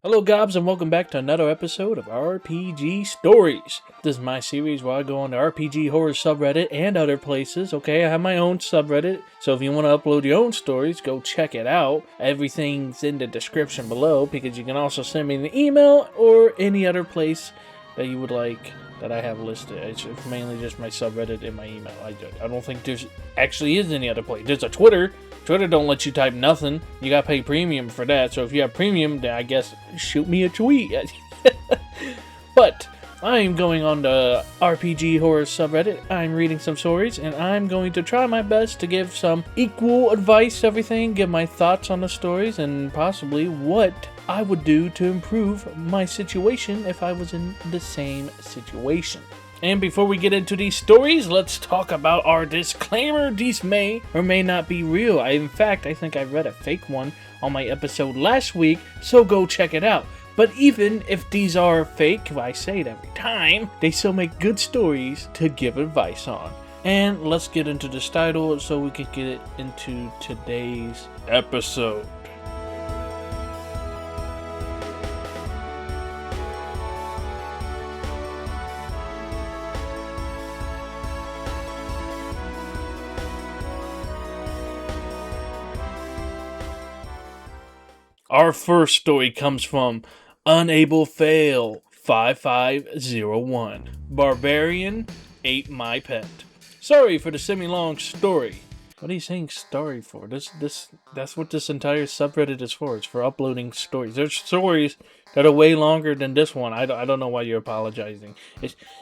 Hello Gobs and welcome back to another episode of RPG Stories. This is my series where I go on the RPG horror subreddit and other places. Okay, I have my own subreddit, so if you want to upload your own stories, go check it out. Everything's in the description below because you can also send me an email or any other place that you would like that I have listed. It's mainly just my subreddit and my email. I don't think there's actually is any other place. There's a Twitter. Twitter don't let you type nothing. You gotta pay premium for that. So if you have premium, then I guess shoot me a tweet. But I am going on the RPG horror subreddit. I'm reading some stories, and I'm going to try my best to give some equal advice to everything, give my thoughts on the stories, and possibly what I would do to improve my situation if I was in the same situation. And before we get into these stories, let's talk about our disclaimer. These may or may not be real. In fact, I think I read a fake one on my episode last week, so go check it out. But even if these are fake, I say it every time, they still make good stories to give advice on. And let's get into this title so we can get into today's episode. Our first story comes from Unable Fail 5501. Barbarian ate my pet. Sorry for the semi-long story. What are you saying sorry for? That's what this entire subreddit is for. It's for uploading stories. There's stories that are way longer than this one. I don't know why you're apologizing.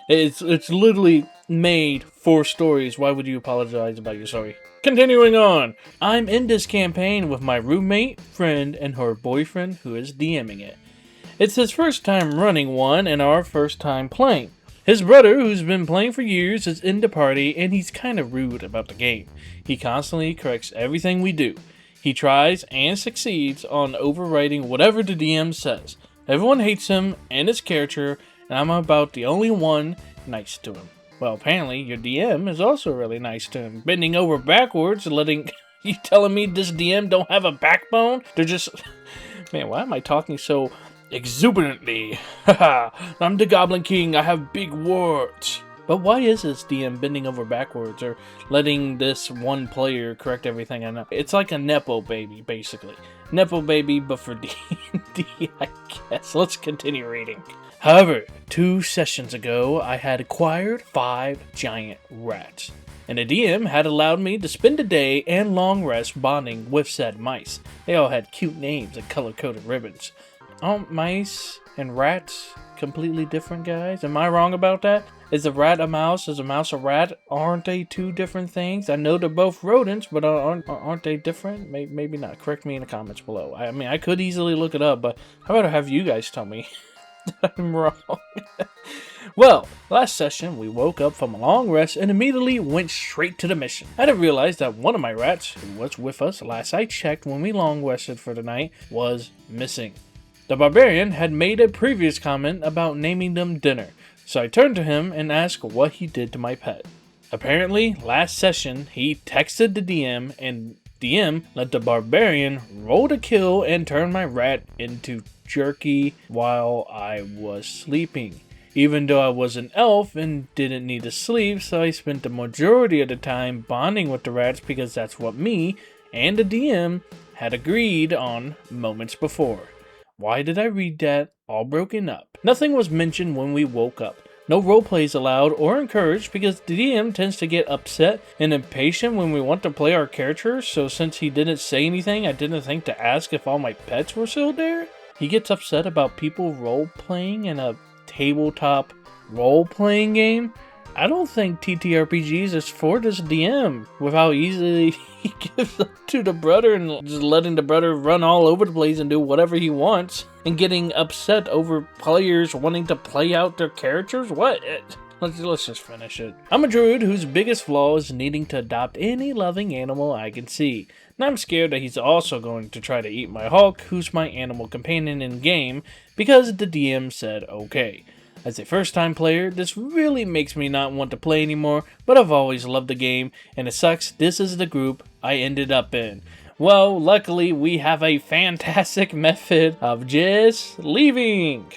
It's literally made for stories. Why would you apologize about your story? Continuing on. I'm in this campaign with my roommate, friend, and her boyfriend who is DMing it. It's his first time running one and our first time playing. His brother, who's been playing for years, is in the party and he's kind of rude about the game. He constantly corrects everything we do. He tries and succeeds on overriding whatever the DM says. Everyone hates him and his character, and I'm about the only one nice to him. Well, apparently your DM is also really nice to him. Bending over backwards, letting... You telling me this DM don't have a backbone? They're just... Man, why am I talking so exuberantly? Haha, I'm the Goblin King, I have big words. But why is this DM bending over backwards or letting this one player correct everything I know? It's like a Nepo baby, basically. Nepo baby, but for D&D, I guess. Let's continue reading. However, 2 sessions ago, I had acquired 5 giant rats, and the DM had allowed me to spend a day and long rest bonding with said mice. They all had cute names and color-coded ribbons. Aren't mice and rats completely different, guys? Am I wrong about that? Is a rat a mouse? Is a mouse a rat? Aren't they 2 different things? I know they're both rodents, but aren't they different? Maybe not. Correct me in the comments below. I mean, I could easily look it up, but how about I have you guys tell me that I'm wrong? Well, last session we woke up from a long rest and immediately went straight to the mission. I didn't realize that one of my rats, who was with us last I checked when we long rested for the night, was missing. The barbarian had made a previous comment about naming them dinner, so I turned to him and asked what he did to my pet. Apparently, last session, he texted the DM, and DM let the barbarian roll to kill and turn my rat into jerky while I was sleeping. Even though I was an elf and didn't need to sleep, so I spent the majority of the time bonding with the rats because that's what me and the DM had agreed on moments before. Why did I read that all broken up? Nothing was mentioned when we woke up. No roleplays allowed or encouraged because the DM tends to get upset and impatient when we want to play our characters, so since he didn't say anything, I didn't think to ask if all my pets were still there. He gets upset about people role-playing in a tabletop role-playing game. I don't think TTRPGs is for this DM, with how easily he gives up to the brother and just letting the brother run all over the place and do whatever he wants, and getting upset over players wanting to play out their characters? What? Let's just finish it. I'm a druid whose biggest flaw is needing to adopt any loving animal I can see. And I'm scared that he's also going to try to eat my Hulk, who's my animal companion in game, because the DM said okay. As a first-time player, this really makes me not want to play anymore, but I've always loved the game, and it sucks this is the group I ended up in. Well, luckily we have a fantastic method of just leaving.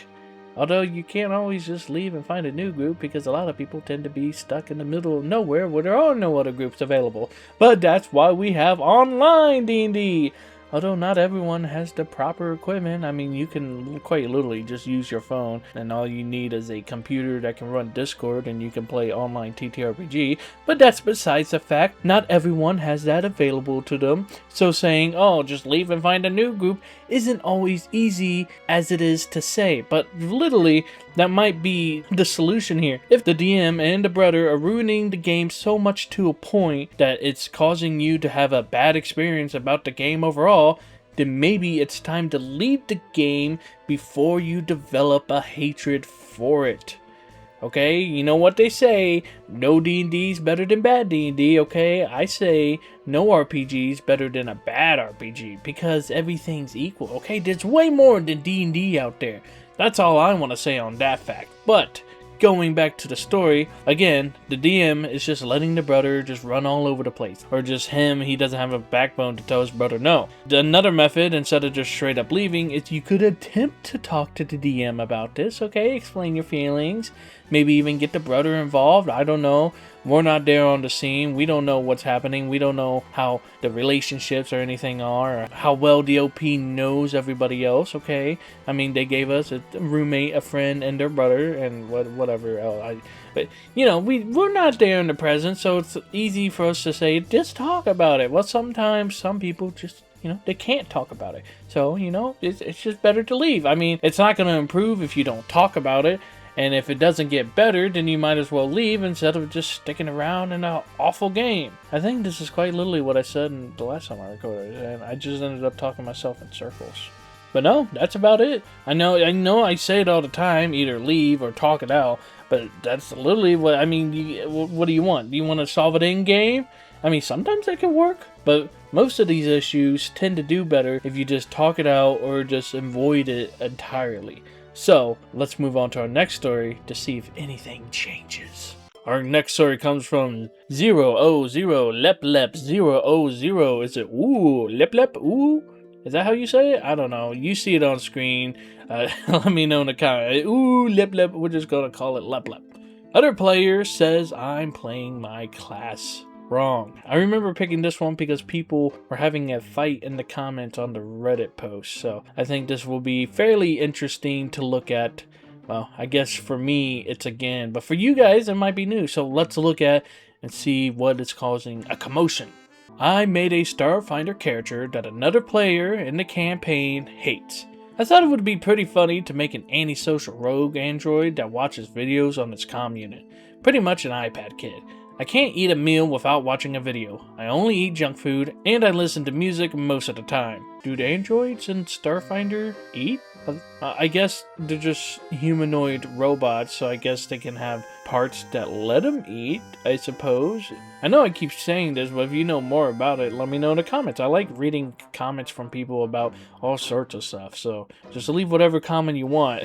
Although you can't always just leave and find a new group because a lot of people tend to be stuck in the middle of nowhere where there are no other groups available. But that's why we have online D&D. Although not everyone has the proper equipment. I mean, you can quite literally just use your phone and all you need is a computer that can run Discord and you can play online TTRPG. But that's besides the fact. Not everyone has that available to them. So saying, oh, just leave and find a new group isn't always easy as it is to say. But literally, that might be the solution here. If the DM and the brother are ruining the game so much to a point that it's causing you to have a bad experience about the game overall, then maybe it's time to leave the game before you develop a hatred for it. Okay, you know what they say, no D&D is better than bad D&D, okay? I say no RPG is better than a bad RPG because everything's equal, okay? There's way more than D&D out there. That's all I want to say on that fact. But going back to the story, again, the DM is just letting the brother just run all over the place. Or just him, he doesn't have a backbone to tell his brother no. Another method, instead of just straight up leaving, is you could attempt to talk to the DM about this, okay? Explain your feelings. Maybe even get the brother involved. I don't know. We're not there on the scene. We don't know what's happening. We don't know how the relationships or anything are, or how well the OP knows everybody else, okay? I mean, they gave us a roommate, a friend, and their brother, and whatever else. But, you know, we're not there in the present, so it's easy for us to say, just talk about it. Well, sometimes some people just, you know, they can't talk about it. So, you know, it's just better to leave. I mean, it's not going to improve if you don't talk about it. And if it doesn't get better, then you might as well leave instead of just sticking around in an awful game. I think this is quite literally what I said in the last time I recorded, and I just ended up talking myself in circles. But no, that's about it. I know I say it all the time, either leave or talk it out, but that's literally what, I mean, what do you want? Do you want to solve it in-game? I mean, sometimes that can work, but most of these issues tend to do better if you just talk it out or just avoid it entirely. So, let's move on to our next story to see if anything changes. Our next story comes from 000 Lep Lep 000. Is it ooh, Lep Lep, ooh? Is that how you say it? I don't know. You see it on screen. Let me know in the comments. Ooh, Lep Lep. We're just going to call it Lep Lep. Other player says I'm playing my class wrong. I remember picking this one because people were having a fight in the comments on the Reddit post, so I think this will be fairly interesting to look at. Well, I guess for me it's again, but for you guys it might be new, so let's look at and see what is causing a commotion. I made a Starfinder character that another player in the campaign hates. I thought it would be pretty funny to make an antisocial rogue android that watches videos on its comm unit. Pretty much an iPad kid. I can't eat a meal without watching a video. I only eat junk food, and I listen to music most of the time. Do the androids in Starfinder eat? I guess they're just humanoid robots, so I guess they can have parts that let them eat, I suppose. I know I keep saying this, but if you know more about it, let me know in the comments. I like reading comments from people about all sorts of stuff, so just leave whatever comment you want.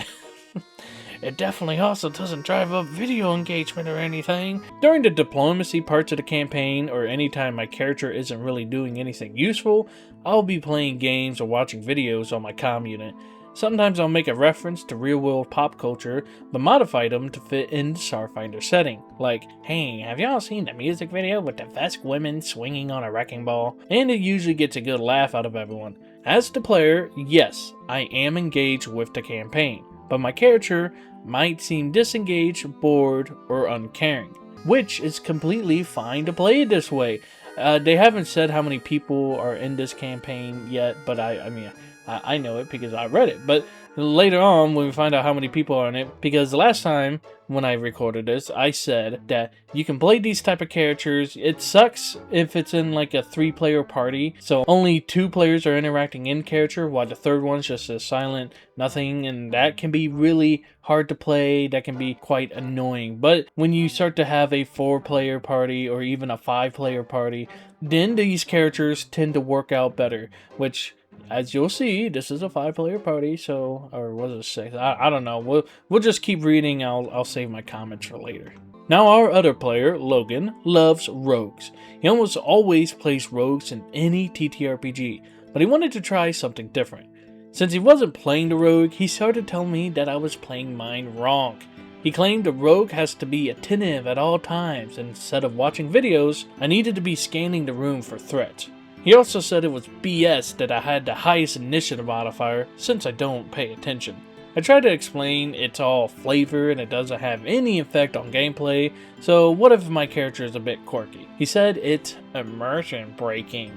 It definitely also doesn't drive up video engagement or anything. During the diplomacy parts of the campaign, or anytime my character isn't really doing anything useful, I'll be playing games or watching videos on my comm unit. Sometimes I'll make a reference to real-world pop culture, but modify them to fit in the Starfinder setting. Like, hey, have y'all seen the music video with the Vesk women swinging on a wrecking ball? And it usually gets a good laugh out of everyone. As the player, yes, I am engaged with the campaign, but my character might seem disengaged, bored, or uncaring, which is completely fine to play it this way. They haven't said how many people are in this campaign yet, but I mean, I know it because I read it. But later on, when we find out how many people are in it, because the last time when I recorded this, I said that you can play these type of characters. It sucks if it's in like a 3-player party, so only 2 players are interacting in character, while the third one's just a silent nothing, and that can be really hard to play. That can be quite annoying. But when you start to have a 4-player party or even a 5-player party, then these characters tend to work out better, which, as you'll see, this is a 5-player party, so, or was it 6? I don't know. We'll just keep reading. I'll save my comments for later. Now our other player, Logan, loves rogues. He almost always plays rogues in any TTRPG, but he wanted to try something different. Since he wasn't playing the rogue, he started telling me that I was playing mine wrong. He claimed the rogue has to be attentive at all times, and instead of watching videos, I needed to be scanning the room for threats. He also said it was BS that I had the highest initiative modifier, since I don't pay attention. I tried to explain it's all flavor and it doesn't have any effect on gameplay, so what if my character is a bit quirky? He said it's immersion breaking.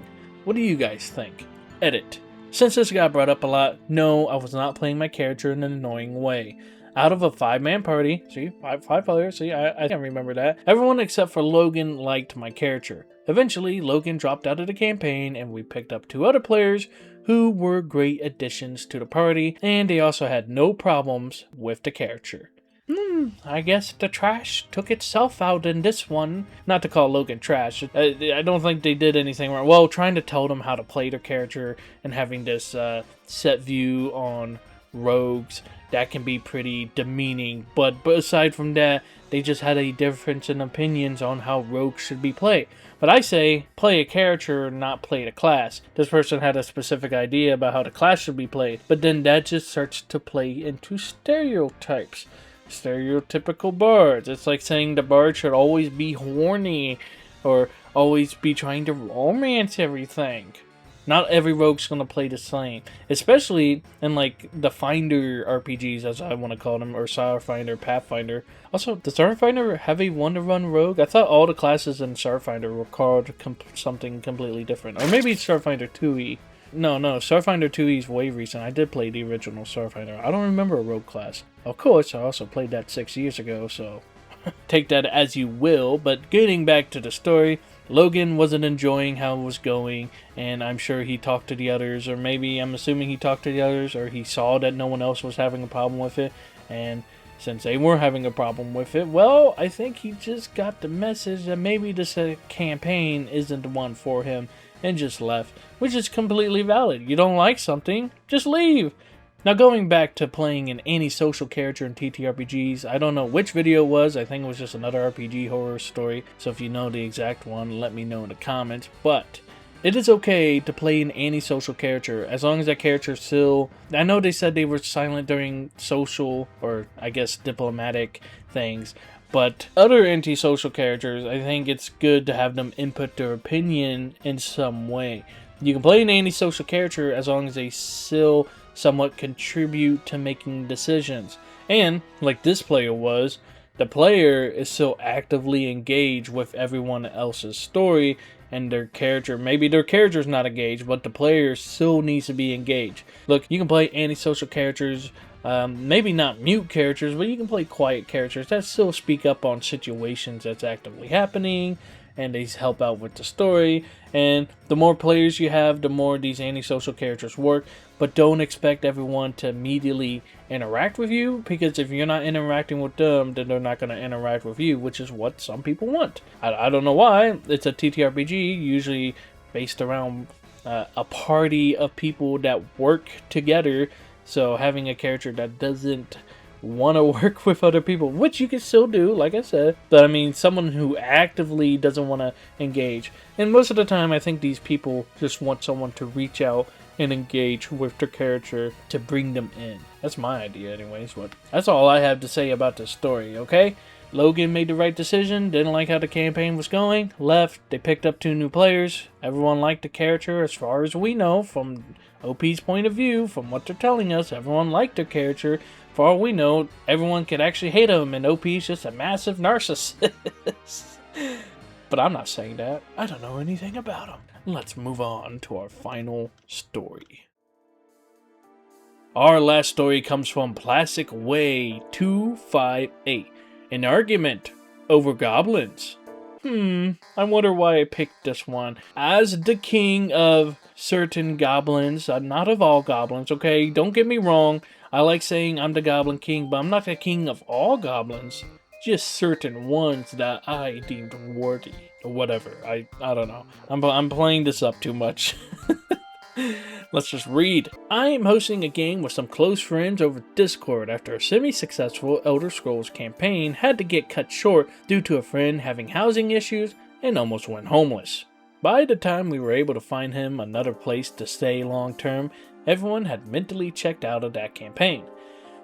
What do you guys think? Edit. Since this got brought up a lot, no, I was not playing my character in an annoying way. Out of a 5-man party, see, five players, see, I can remember that, everyone except for Logan liked my character. Eventually, Logan dropped out of the campaign and we picked up 2 other players who were great additions to the party, and they also had no problems with the character. I guess the trash took itself out in this one. Not to call Logan trash. I don't think they did anything wrong. Well, trying to tell them how to play their character and having this set view on rogues, that can be pretty demeaning. But aside from that, they just had a difference in opinions on how rogues should be played. But I say, play a character, not play the class. This person had a specific idea about how the class should be played, but then that just starts to play into stereotypes. Stereotypical bards. It's like saying the bard should always be horny, or always be trying to romance everything. Not every rogue's going to play the same. Especially in like the Finder RPGs, as I want to call them, or Starfinder, Pathfinder. Also, does Starfinder have a one-to-run rogue? I thought all the classes in Starfinder were called something completely different. Or maybe it's Starfinder 2e. No, Starfinder 2e is way recent. I did play the original Starfinder. I don't remember a rogue class. Of course, I also played that 6 years ago, so take that as you will. But getting back to the story, Logan wasn't enjoying how it was going, and I'm sure he talked to the others, or maybe I'm assuming he talked to the others, or he saw that no one else was having a problem with it, and since they were having a problem with it, well, I think he just got the message that maybe this campaign isn't the one for him, and just left, which is completely valid. You don't like something, just leave. Now going back to playing an antisocial character in TTRPGs, I don't know which video it was, I think it was just another RPG horror story, so if you know the exact one, let me know in the comments, but it is okay to play an antisocial character, as long as that character still... I know they said they were silent during social, or I guess diplomatic things, but other antisocial characters, I think it's good to have them input their opinion in some way. You can play an antisocial character as long as they still somewhat contribute to making decisions. And, like this player was, the player is still actively engaged with everyone else's story and their character. Maybe their character's not engaged, but the player still needs to be engaged. Look, you can play antisocial characters, maybe not mute characters, but you can play quiet characters that still speak up on situations that's actively happening, and they help out with the story. And the more players you have, the more these antisocial characters work. But don't expect everyone to immediately interact with you, because if you're not interacting with them, then they're not going to interact with you, which is what some people want. I don't know why. It's a TTRPG, usually based around a party of people that work together. So having a character that doesn't want to work with other people, which you can still do, like I said, but I mean someone who actively doesn't want to engage. And most of the time I think these people just want someone to reach out and engage with their character to bring them in. That's my idea anyways, but that's all I have to say about this story, okay? Logan made the right decision, didn't like how the campaign was going, left, they picked up 2 new players, everyone liked the character as far as we know, from OP's point of view, from what they're telling us, everyone liked their character. For all we know, everyone could actually hate him, and OP's just a massive narcissist. But I'm not saying that. I don't know anything about him. Let's move on to our final story. Our last story comes from Plastic Way 258. An argument over goblins. I wonder why I picked this one. As the king of certain goblins, not of all goblins, okay? Don't get me wrong. I like saying I'm the Goblin King, but I'm not the king of all goblins. Just certain ones that I deemed worthy. Or whatever. I don't know. I'm playing this up too much. Let's just read. I am hosting a game with some close friends over Discord after a semi-successful Elder Scrolls campaign had to get cut short due to a friend having housing issues and almost went homeless. By the time we were able to find him another place to stay long term, everyone had mentally checked out of that campaign.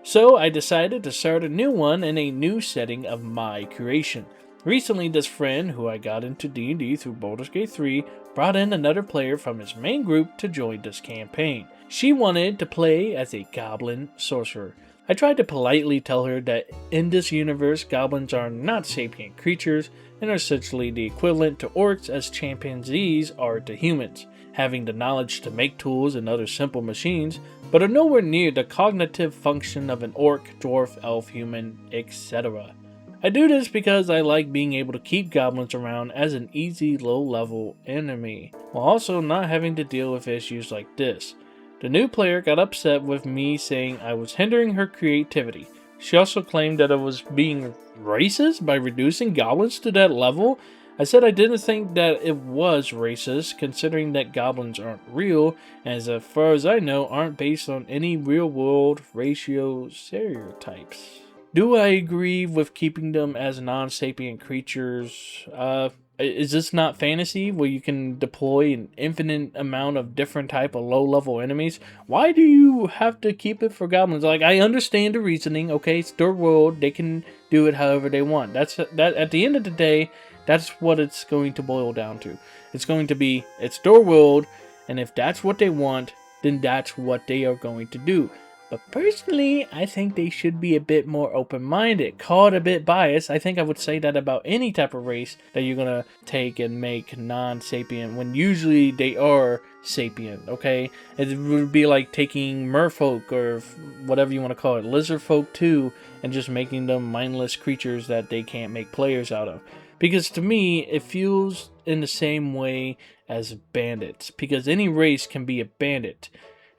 So I decided to start a new one in a new setting of my creation. Recently, this friend, who I got into D&D through Baldur's Gate 3, brought in another player from his main group to join this campaign. She wanted to play as a goblin sorcerer. I tried to politely tell her that in this universe, goblins are not sapient creatures and are essentially the equivalent to orcs as chimpanzees are to humans, having the knowledge to make tools and other simple machines, but are nowhere near the cognitive function of an orc, dwarf, elf, human, etc. I do this because I like being able to keep goblins around as an easy low-level enemy, while also not having to deal with issues like this. The new player got upset with me saying I was hindering her creativity. She also claimed that I was being racist by reducing goblins to that level. I said I didn't think that it was racist, considering that goblins aren't real, and as far as I know, aren't based on any real-world racial stereotypes. Do I agree with keeping them as non-sapient creatures? Is this not fantasy where you can deploy an infinite amount of different type of low-level enemies? Why do you have to keep it for goblins? Like, I understand the reasoning. Okay, it's their world. They can do it however they want. That at the end of the day, that's what it's going to boil down to. It's going to be, it's their world, and if that's what they want, then that's what they are going to do. But personally, I think they should be a bit more open-minded. Call it a bit biased. I think I would say that about any type of race that you're gonna take and make non-sapient when usually they are sapient, okay? It would be like taking merfolk or whatever you want to call it, lizard folk too, and just making them mindless creatures that they can't make players out of. Because to me, it feels in the same way as bandits. Because any race can be a bandit.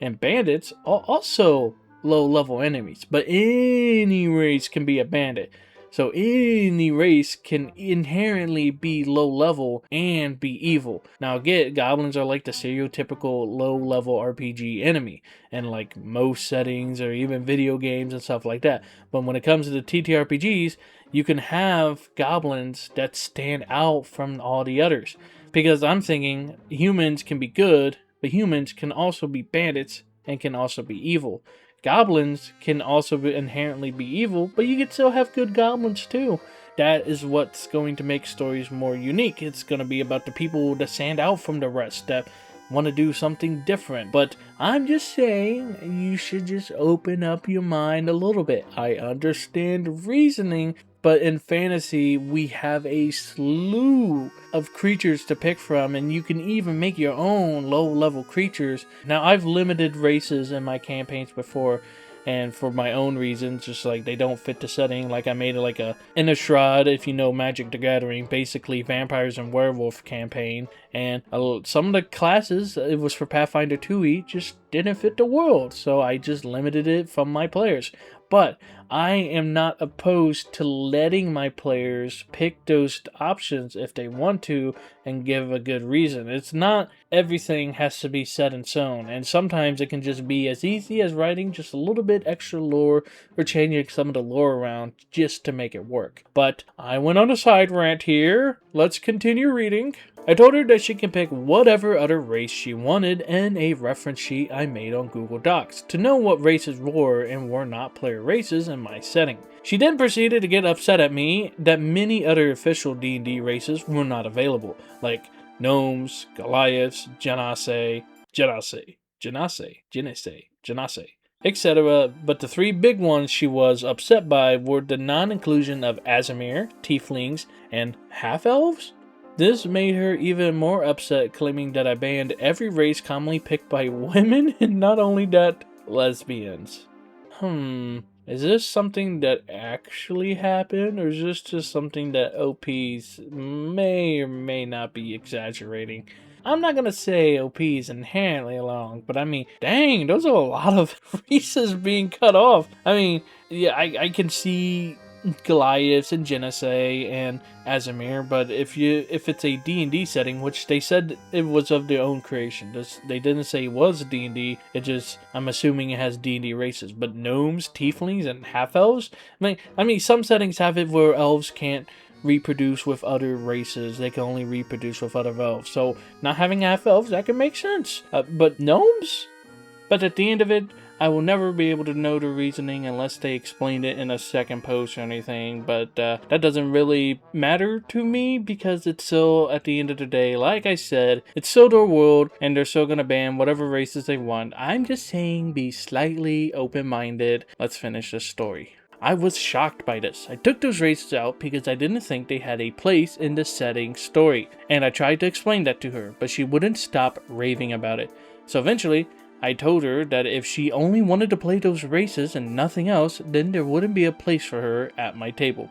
And bandits are also low-level enemies, but any race can be a bandit. So any race can inherently be low-level and be evil. Now again, goblins are like the stereotypical low-level RPG enemy in like most settings or even video games and stuff like that. But when it comes to the TTRPGs, you can have goblins that stand out from all the others. Because I'm thinking humans can be good, but humans can also be bandits and can also be evil. Goblins can also inherently be evil, but you can still have good goblins too. That is what's going to make stories more unique. It's going to be about the people that stand out from the rest, that want to do something different. But I'm just saying, you should just open up your mind a little bit. I understand reasoning, but in fantasy, we have a slew of creatures to pick from, and you can even make your own low-level creatures. Now, I've limited races in my campaigns before, and for my own reasons, just like they don't fit the setting. Like I made it like a Innistrad, if you know Magic the Gathering, basically vampires and werewolf campaign, and some of the classes, it was for Pathfinder 2e, just didn't fit the world, so I just limited it from my players. But I am not opposed to letting my players pick those options if they want to and give a good reason. It's not everything has to be set in stone, and sometimes it can just be as easy as writing just a little bit extra lore or changing some of the lore around just to make it work. But I went on a side rant here. Let's continue reading. I told her that she can pick whatever other race she wanted in a reference sheet I made on Google Docs to know what races were and were not player races in my setting. She then proceeded to get upset at me that many other official D&D races were not available, like gnomes, Goliaths, Genasi, etc. But the three big ones she was upset by were the non-inclusion of Aasimar, Tieflings, and Half-Elves? This made her even more upset, claiming that I banned every race commonly picked by women, and not only that, lesbians. Is this something that actually happened, or is this just something that OPs may or may not be exaggerating? I'm not gonna say OP is inherently wrong, but I mean, dang, those are a lot of races being cut off. I mean, yeah, I can see Goliaths and Genesee and Azimir, but if it's a D&D setting, which they said it was of their own creation, they didn't say it was D&D, it just, I'm assuming it has D&D races, but gnomes, tieflings, and half-elves? I mean, some settings have it where elves can't reproduce with other races, they can only reproduce with other elves, so not having half-elves, that can make sense. But gnomes? But at the end of it, I will never be able to know the reasoning unless they explained it in a second post or anything, but that doesn't really matter to me because it's still, at the end of the day, like I said, it's still their world and they're still gonna ban whatever races they want. I'm just saying be slightly open-minded. Let's finish this story. I was shocked by this. I took those races out because I didn't think they had a place in the setting story, and I tried to explain that to her, but she wouldn't stop raving about it. So eventually, I told her that if she only wanted to play those races and nothing else, then there wouldn't be a place for her at my table.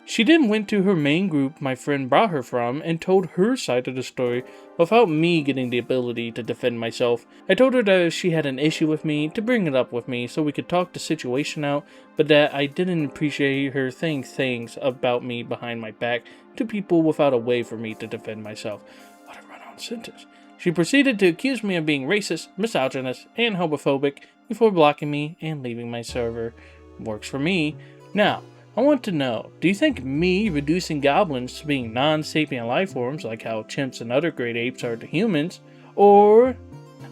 She then went to her main group my friend brought her from and told her side of the story without me getting the ability to defend myself. I told her that if she had an issue with me, to bring it up with me so we could talk the situation out, but that I didn't appreciate her saying things about me behind my back to people without a way for me to defend myself. What a run-on sentence. She proceeded to accuse me of being racist, misogynist, and homophobic before blocking me and leaving my server. Works for me. Now, I want to know, do you think me reducing goblins to being non-sapient life forms, like how chimps and other great apes are to humans, or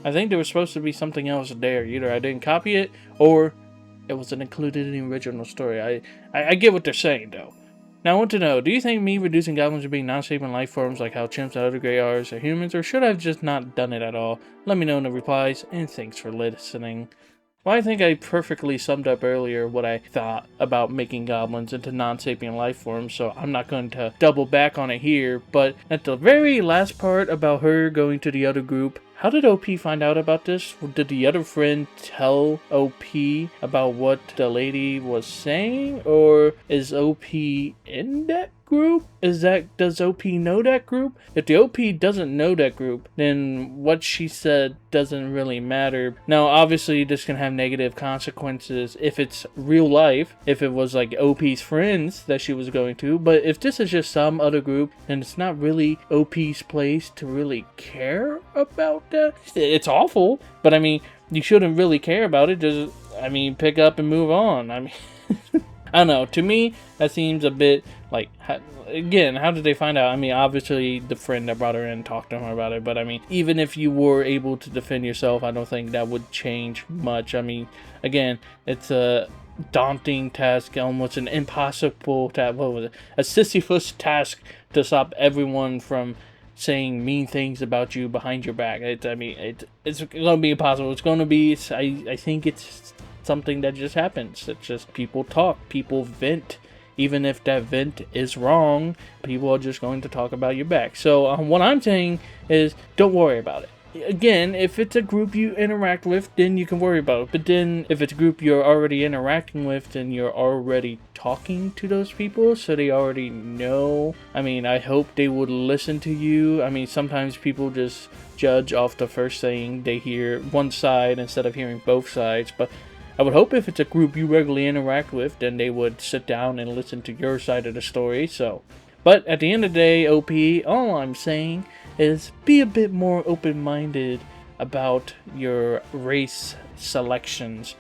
I think there was supposed to be something else there. Either I didn't copy it, or it wasn't included in the original story. I get what they're saying, though. Now I want to know, do you think me reducing goblins to being non-sapient life forms like how chimps and other great apes are humans, or should I have just not done it at all? Let me know in the replies, and thanks for listening. Well, I think I perfectly summed up earlier what I thought about making goblins into non-sapient life forms, so I'm not going to double back on it here, but at the very last part about her going to the other group, how did OP find out about this? Did the other friend tell OP about what the lady was saying? Or is OP in that group? Does OP know that group? If the OP doesn't know that group, then what she said doesn't really matter. Now, obviously, this can have negative consequences if it's real life, if it was like OP's friends that she was going to, but if this is just some other group, then it's not really OP's place to really care about that. It's awful, but I mean, you shouldn't really care about it. Just, pick up and move on. I don't know. To me, that seems a bit like, again, how did they find out? Obviously, the friend that brought her in talked to her about it, but even if you were able to defend yourself, I don't think that would change much. Again, it's a daunting task, almost an impossible task. What was it? A Sisyphus task to stop everyone from saying mean things about you behind your back. It's going to be impossible. It's going to be, I think it's something that just happens. It's just people talk, people vent. Even if that vent is wrong, people are just going to talk about your back. So what I'm saying is, don't worry about it. Again, if it's a group you interact with, then you can worry about it. But then, if it's a group you're already interacting with, then you're already talking to those people, so they already know. I hope they would listen to you. Sometimes people just judge off the first thing they hear, one side, instead of hearing both sides. But I would hope if it's a group you regularly interact with, then they would sit down and listen to your side of the story. But at the end of the day, OP, all I'm saying is be a bit more open-minded about your race selections.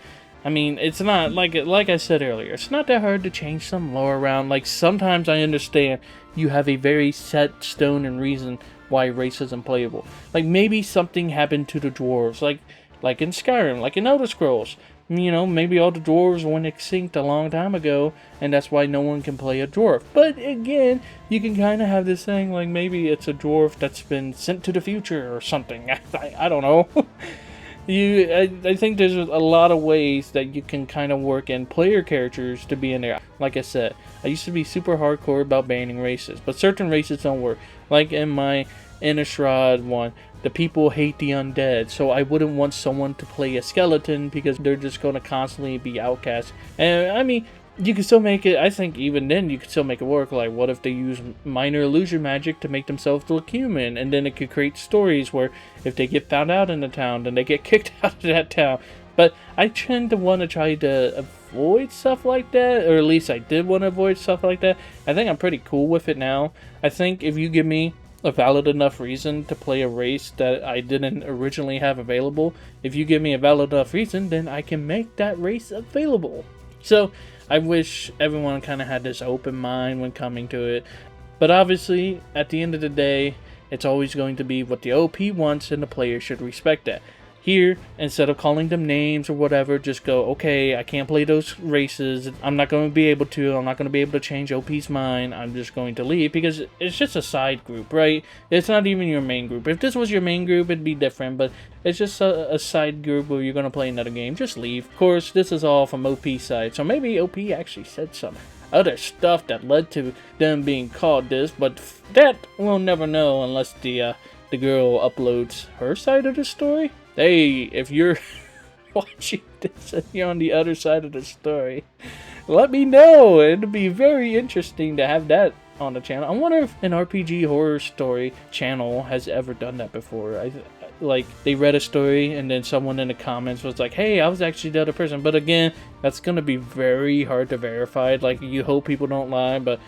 It's not, like I said earlier, it's not that hard to change some lore around. Like, sometimes I understand you have a very set stone and reason why race isn't playable. Like, maybe something happened to the dwarves, like in Skyrim, like in Elder Scrolls. Maybe all the dwarves went extinct a long time ago, and that's why no one can play a dwarf. But again, you can kind of have this thing, like maybe it's a dwarf that's been sent to the future or something. I don't know. I think there's a lot of ways that you can kind of work in player characters to be in there. Like I said, I used to be super hardcore about banning races, but certain races don't work. Like in my Innistrad one, the people hate the undead, so I wouldn't want someone to play a skeleton because they're just going to constantly be outcast. And you can still make it, I think even then you could still make it work. Like, what if they use minor illusion magic to make themselves look human? And then it could create stories where if they get found out in the town, then they get kicked out of that town. But I tend to want to try to avoid stuff like that, or at least I did want to avoid stuff like that. I think I'm pretty cool with it now. I think if you give me a valid enough reason to play a race that I didn't originally have available, if you give me a valid enough reason, then I can make that race available. So I wish everyone kind of had this open mind when coming to it. But obviously, at the end of the day, it's always going to be what the OP wants, and the player should respect that. Here, instead of calling them names or whatever, just go, okay, I can't play those races. I'm not going to be able to. I'm not going to be able to change OP's mind. I'm just going to leave because it's just a side group, right? It's not even your main group. If this was your main group, it'd be different, but it's just a side group where you're going to play another game. Just leave. Of course, this is all from OP's side, so maybe OP actually said some other stuff that led to them being called this, but that we'll never know unless the girl uploads her side of the story. Hey, if you're watching this and you're on the other side of the story, let me know. It'd be very interesting to have that on the channel. I wonder if an RPG horror story channel has ever done that before. Like, they read a story and then someone in the comments was like, hey, I was actually the other person. But again, that's going to be very hard to verify. Like, you hope people don't lie, but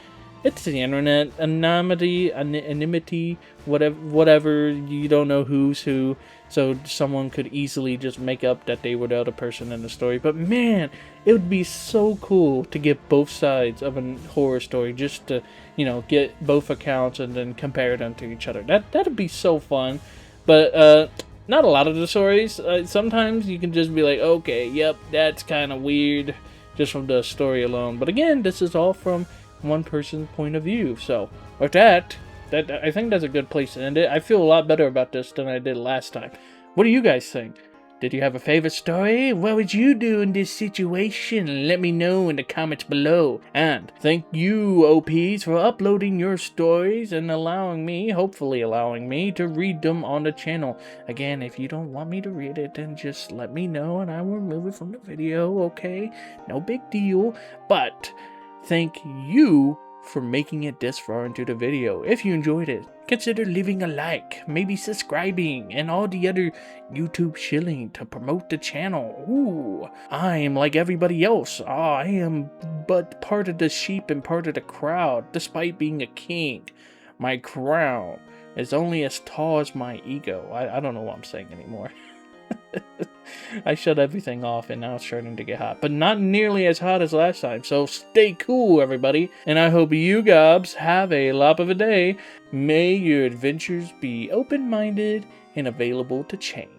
it's the internet. Anonymity, whatever, you don't know who's who. So someone could easily just make up that they were the other person in the story. But man, it would be so cool to get both sides of a horror story, just to, you know, get both accounts and then compare them to each other. That'd be so fun. But not a lot of the stories. Sometimes you can just be like, okay, yep, that's kind of weird, just from the story alone. But again, this is all from one person's point of view. So with that, I think that's a good place to end it. I feel a lot better about this than I did last time. What do you guys think? Did you have a favorite story? What would you do in this situation? Let me know in the comments below. And thank you, OPs, for uploading your stories and hopefully allowing me, to read them on the channel. Again, if you don't want me to read it, then just let me know and I will remove it from the video, okay? No big deal. But thank you for making it this far into the video. If you enjoyed it, consider leaving a like, maybe subscribing, and all the other YouTube shilling to promote the channel. Ooh, I am like everybody else. I am but part of the sheep and part of the crowd. Despite being a king, my crown is only as tall as my ego. I don't know what I'm saying anymore. I shut everything off and now it's starting to get hot, but not nearly as hot as last time, so stay cool, everybody, and I hope you gobs have a lop of a day. May your adventures be open-minded and available to change.